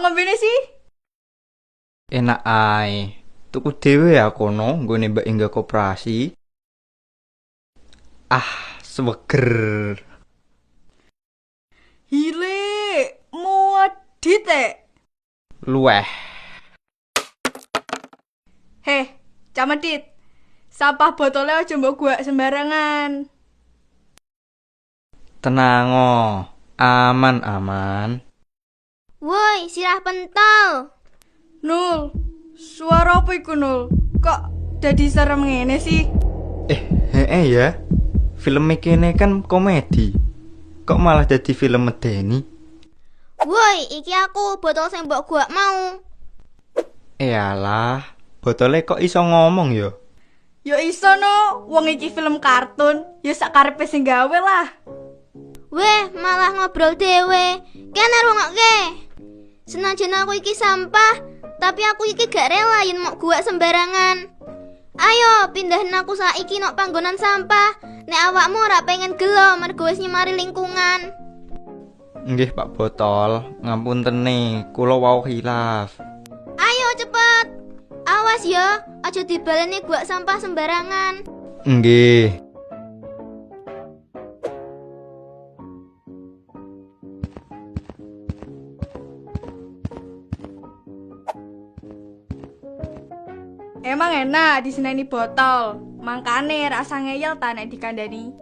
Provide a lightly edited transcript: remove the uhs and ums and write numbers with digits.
ngombene sih? Enak ae. Tuku dhewe ya kono nggone mbak Engga koperasi. Ah, seger. Hile, muadit Luweh. Heh, Camedit. Sampah botolnya aja mbok gua sembarangan. Tenango. Aman. Woi, sirah pentol. Nul, suara apa iku Nul? Kok jadi serem ngene sih? Ya. Film kene kan komedi. Kok malah jadi film medeni? Woi, iki aku botol sing mbok gua mau. Alah, botolnya kok iso ngomong ya? Ya iso no, wong iki film kartun. Ya sak karepe sing gawe lah. Weh, malah ngobrol dhewe. Kene rungokke. Senajan aku iki sampah, tapi aku iki gak rela yen mok gua sembarangan. Ayo, pindahin aku saiki nok panggonan sampah. Nek awakmu ora pengen gelo mergo wis nyemari lingkungan. Nggih, Pak Botol. Ngapunten nih, kula wau khilaf. Ayo cepet. Awas ya, aja dibaleni gua sampah sembarangan. Nggih. Emang enak diseneni botol. Mangkane rasa ngeyel ta nek dikandani.